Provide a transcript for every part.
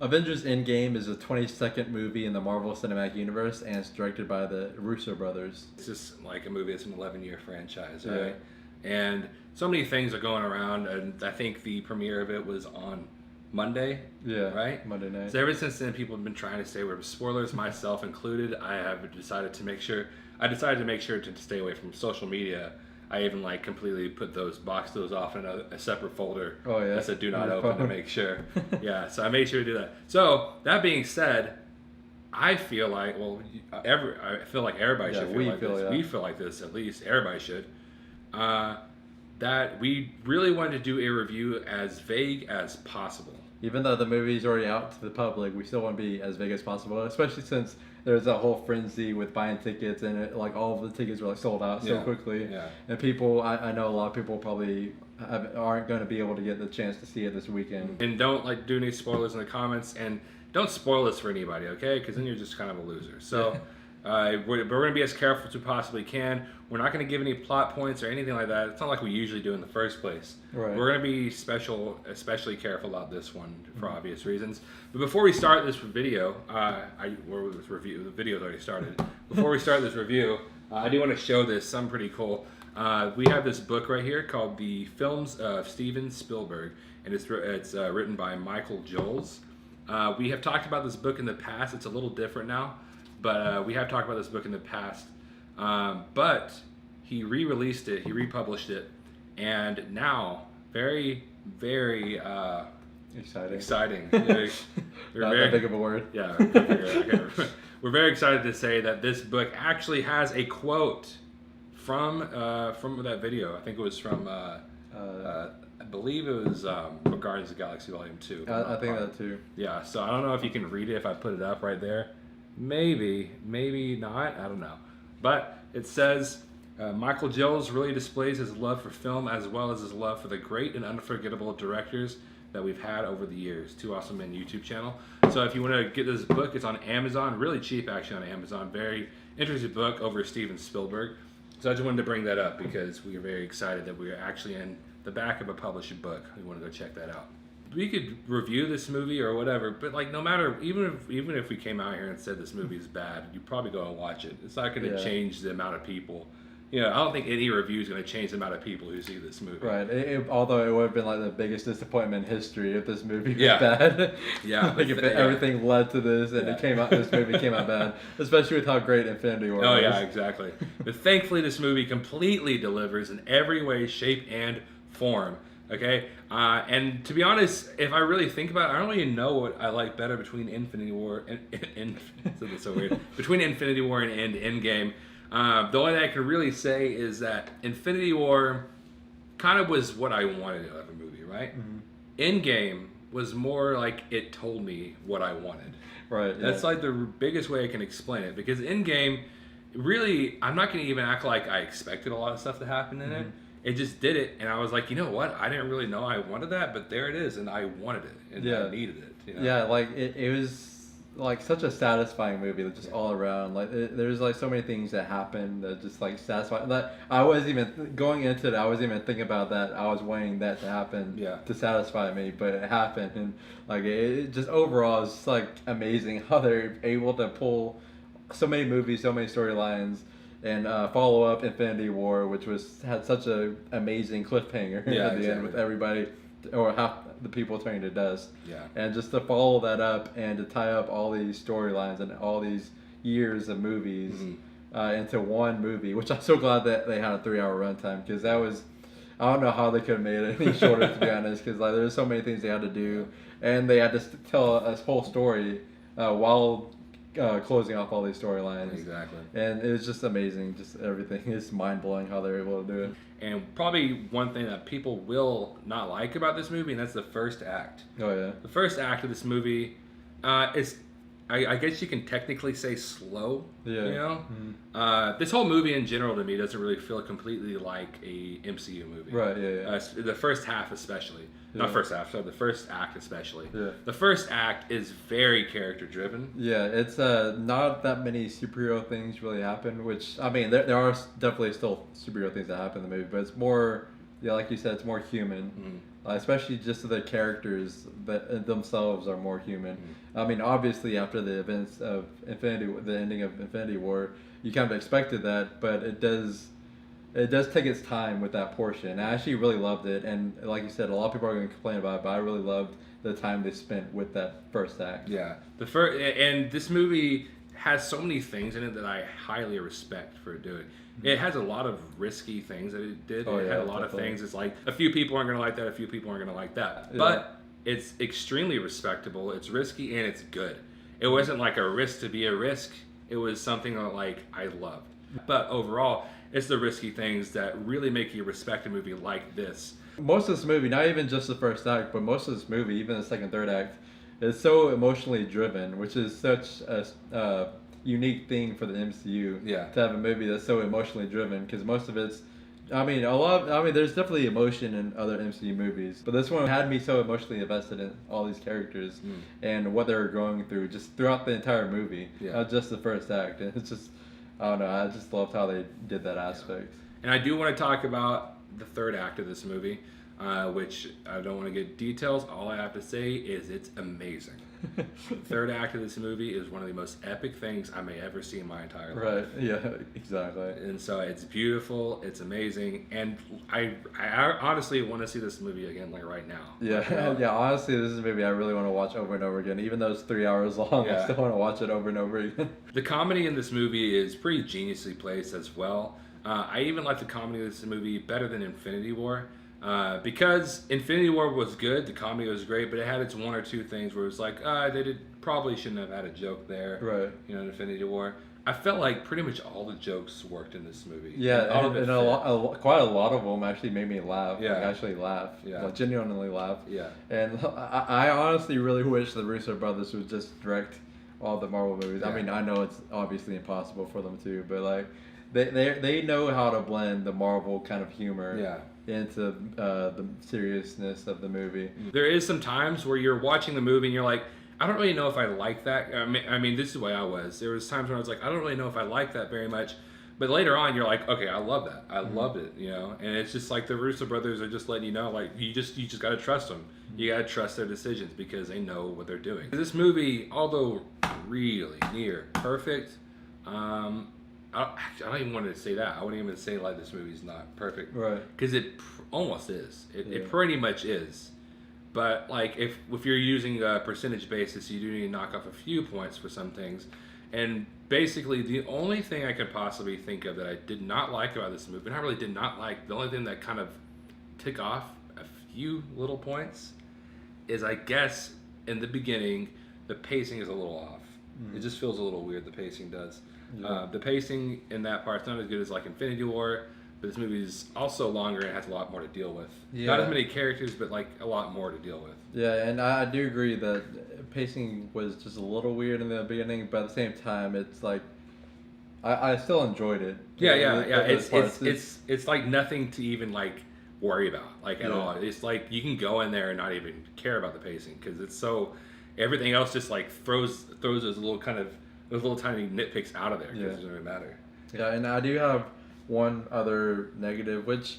Avengers Endgame is a 22nd movie in the Marvel Cinematic Universe, and it's directed by the Russo brothers. It's just like a movie that's an 11-year franchise, right? Yeah. And so many things are going around, and I think the premiere of it was on Monday. Yeah, right? Monday night. So ever since then, people have been trying to stay away from spoilers, myself included. I decided to make sure to stay away from social media. I even completely boxed those off in a separate folder. Oh yeah. That said do not open to make sure. Yeah, so I made sure to do that. So that being said, I feel like everybody should feel like this. Yeah. We feel like this, at least everybody should. That we really wanted to do a review as vague as possible. Even though the movie's already out to the public, we still want to be as vague as possible, especially since there's a whole frenzy with buying tickets, and all of the tickets were sold out so quickly. Yeah. And people, I know a lot of people probably aren't going to be able to get the chance to see it this weekend. And don't do any spoilers in the comments, and don't spoil this for anybody, okay? Because then you're just kind of a loser. So we're going to be as careful as we possibly can. We're not going to give any plot points or anything like that. It's not like we usually do in the first place. Right. We're going to be especially careful about this one for obvious reasons. But before we start this video, the video's already started. Before we start this review, I do want to show this, something pretty cool. We have this book right here called The Films of Steven Spielberg, and it's written by Michael Jolls. We have talked about this book in the past. It's a little different now, but we have talked about this book in the past. But he re-released it, he republished it, and now very, very exciting. Not that big of a word. Yeah, we're very excited to say that this book actually has a quote from that video. I think it was from I believe it was Guardians of the Galaxy Volume 2. I think that too. Yeah, so I don't know if you can read it if I put it up right there. Maybe not. I don't know. But it says, Michael Jolls really displays his love for film as well as his love for the great and unforgettable directors that we've had over the years. Two Awesome Men YouTube channel. So if you want to get this book, it's on Amazon. Really cheap actually on Amazon. Very interesting book over Steven Spielberg. So I just wanted to bring that up because we are very excited that we are actually in the back of a published book. We want to go check that out. We could review this movie or whatever, but no matter, even if we came out here and said this movie is bad, you'd probably go and watch it. It's not going to change the amount of people. I don't think any review is going to change the amount of people who see this movie. Right. Although it would have been the biggest disappointment in history if this movie was bad. Yeah. Everything led to this and this movie came out bad, especially with how great Infinity War was. Oh yeah, exactly. But thankfully, this movie completely delivers in every way, shape, and form. Okay, and to be honest, if I really think about it, I don't really know what I like better between Infinity War and that's so weird. Between Infinity War and Endgame. The only thing I can really say is that Infinity War kind of was what I wanted out of a movie, right? Mm-hmm. Endgame was more like it told me what I wanted. Right. Yeah. That's the biggest way I can explain it, because Endgame, really, I'm not going to even act like I expected a lot of stuff to happen in it. It just did it, and I was like, you know what? I didn't really know I wanted that, but there it is, and I wanted it, and I needed it. Yeah, it was such a satisfying movie, just all around. There's so many things that happen that just satisfy. I wasn't even going into it. I wasn't even thinking about that. I was waiting that to happen to satisfy me, but it happened, and it just overall is amazing how they're able to pull so many movies, so many storylines. And follow up Infinity War, which had such an amazing cliffhanger at the end with everybody, or half the people turning to dust. Yeah. And just to follow that up and to tie up all these storylines and all these years of movies into one movie, which I'm so glad that they had a 3-hour runtime, because that was, I don't know how they could have made it any shorter, to be honest, because there's so many things they had to do, and they had to tell a whole story while closing off all these storylines. Exactly. And it was just amazing. Just everything is mind-blowing how they're able to do it. And probably one thing that people will not like about this movie, and that's the first act. Oh, yeah. The first act of this movie is, I guess you can technically say, slow. Yeah. This whole movie in general to me doesn't really feel completely like a MCU movie. Right, yeah. The first half especially. Yeah. Not first half, sorry, the first act especially. Yeah. The first act is very character driven. Yeah, it's not that many superhero things really happen, which, I mean, there are definitely still superhero things that happen in the movie, but it's more Yeah, like you said, it's more human. Especially just the characters that themselves are more human. I mean, obviously, after the events of the ending of Infinity War, you kind of expected that, but it does take its time with that portion. I actually really loved it, and like you said, a lot of people are going to complain about it, but I really loved the time they spent with that first act. Yeah, and this movie has so many things in it that I highly respect for doing. It has a lot of risky things that it did. It had a lot of things. It's like a few people aren't going to like that, a few people aren't going to like that. Yeah. But it's extremely respectable. It's risky and it's good. It wasn't like a risk to be a risk. It was something that like I loved. But overall, it's the risky things that really make you respect a movie like this. Most of this movie, not even just the first act, but most of this movie, even the second, third act, is so emotionally driven, which is such a unique thing for the MCU. Yeah. To have a movie that's so emotionally driven, because most of it's, there's definitely emotion in other MCU movies, but this one had me so emotionally invested in all these characters and what they were going through just throughout the entire movie, not just the first act. And it's just, I don't know, I just loved how they did that aspect. And I do want to talk about the third act of this movie, which I don't want to get details. All I have to say is it's amazing. The third act of this movie is one of the most epic things I may ever see in my entire life. Right, yeah, exactly. And so it's beautiful, it's amazing, and I honestly want to see this movie again, like right now. Yeah, yeah, honestly, this is a movie I really want to watch over and over again. Even though it's 3 hours long, I still want to watch it over and over again. The comedy in this movie is pretty geniusly placed as well. I even like the comedy of this movie better than Infinity War. Because Infinity War was good, the comedy was great, but it had its one or two things where it was like, probably shouldn't have had a joke there. Right. You know, in Infinity War. I felt like pretty much all the jokes worked in this movie. Yeah, and quite a lot of them actually made me laugh. Yeah. Like, actually laugh. Yeah. Like, genuinely laugh. Yeah. And I honestly really wish the Russo brothers would just direct all the Marvel movies. Yeah. I mean, I know it's obviously impossible for them to, but like, they know how to blend the Marvel kind of humor into the seriousness of the movie. There is some times where you're watching the movie and you're like, I don't really know if I like that. I mean, this is the way I was. There was times when I was like, I don't really know if I like that very much. But later on, you're like, okay, I love that. I loved it, you know. And it's just like the Russo brothers are just letting you know, like you just got to trust them. You got to trust their decisions because they know what they're doing. This movie, although really near perfect, I don't even want to say that. I wouldn't even say like this movie's not perfect, right? Because it almost is. It pretty much is. But like if you're using a percentage basis, you do need to knock off a few points for some things. And basically, the only thing I could possibly think of that I did not like about this movie, and I really did not like, the only thing that kind of took off a few little points is, I guess, in the beginning, the pacing is a little off. It just feels a little weird, the pacing does. Yeah. The pacing in that part's not as good as like Infinity War, but this movie is also longer and has a lot more to deal with. Yeah. Not as many characters, but like a lot more to deal with. Yeah, and I do agree that pacing was just a little weird in the beginning, but at the same time, it's like I still enjoyed it. Yeah. It's like nothing to even like worry about at all. It's like you can go in there and not even care about the pacing because it's so everything else just like throws those little tiny nitpicks out of there because it doesn't really matter. Yeah, and I do have one other negative, which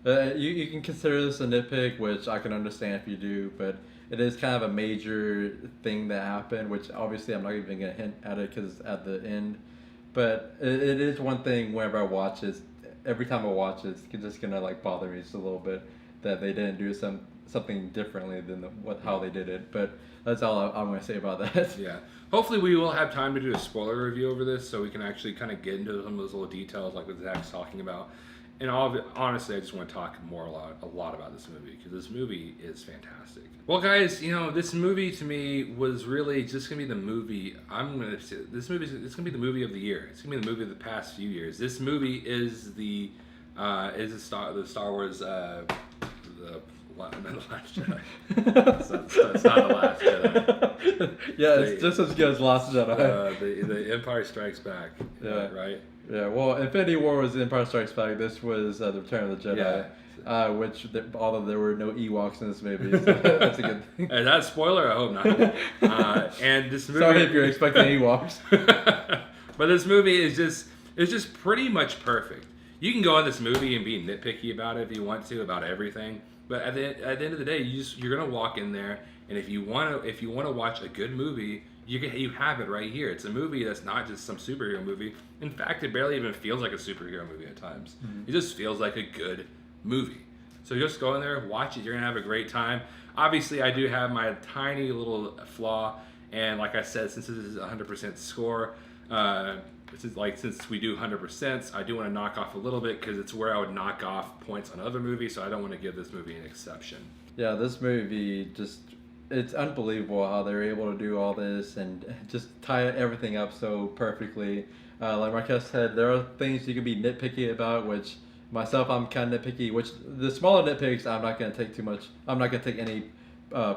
you can consider this a nitpick, which I can understand if you do, but it is kind of a major thing that happened, which obviously I'm not even going to hint at it because it's at the end. But it is one thing whenever I watch it, every time I watch it, it's just going to like bother me just a little bit that they didn't do something differently than how they did it. But that's all I'm going to say about that. Yeah. Hopefully we will have time to do a spoiler review over this so we can actually kind of get into some of those little details like what Zach's talking about. And honestly, I just want to talk a lot about this movie because this movie is fantastic. Well, guys, this movie to me was really just going to be the movie. It's going to be the movie of the year. It's going to be the movie of the past few years. This movie is the Star Wars the Last Jedi. It's not the Last Jedi. Yeah, it's just as good as Last Jedi. The Empire Strikes Back. Yeah. Right? Yeah, well, Infinity War was Empire Strikes Back. This was The Return of the Jedi, which, although there were no Ewoks in this movie, so that's a good thing. Is that a spoiler? I hope not. And this movie... Sorry if you're expecting Ewoks. But this movie is just pretty much perfect. You can go in this movie and be nitpicky about it if you want to, about everything. But at the end of the day, you're gonna walk in there, and if you want to watch a good movie, you have it right here. It's a movie that's not just some superhero movie. In fact, it barely even feels like a superhero movie at times. It just feels like a good movie. So just go in there, watch it. You're gonna have a great time. Obviously, I do have my tiny little flaw, and like I said, since this is a 100% score, since we do 100%, I do want to knock off a little bit because it's where I would knock off points on other movies. So I don't want to give this movie an exception. Yeah, this movie it's unbelievable how they're able to do all this and just tie everything up so perfectly. Like Marquez said, there are things you can be nitpicky about, which myself, I'm kind of nitpicky, which the smaller nitpicks, I'm not going to take too much. I'm not going to take any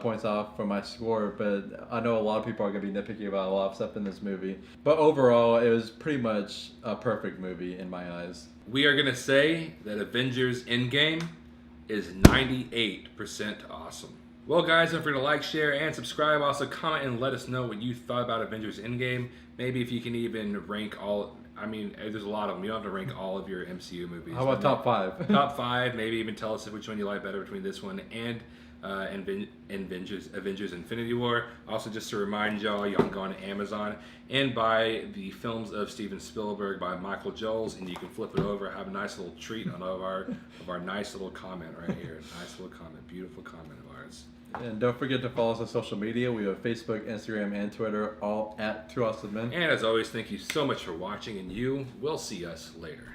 points off from my score, but I know a lot of people are going to be nitpicky about a lot of stuff in this movie. But overall, it was pretty much a perfect movie in my eyes. We are going to say that Avengers Endgame is 98% awesome. Well, guys, don't forget to like, share, and subscribe. Also, comment and let us know what you thought about Avengers Endgame. Maybe if you can even rank all... I mean, there's a lot of them. You don't have to rank all of your MCU movies. How about top 5? Top 5. Maybe even tell us which one you like better between this one and Avengers Infinity War. Also, just to remind y'all, you can go on Amazon and buy the films of Steven Spielberg by Michael Jolls, and you can flip it over, have a nice little treat on our nice little comment right here. Nice little comment. Beautiful comment of ours. And don't forget to follow us on social media. We have Facebook, Instagram, and Twitter, all at 2 Awesome Men. And as always, thank you so much for watching, and we'll see us later.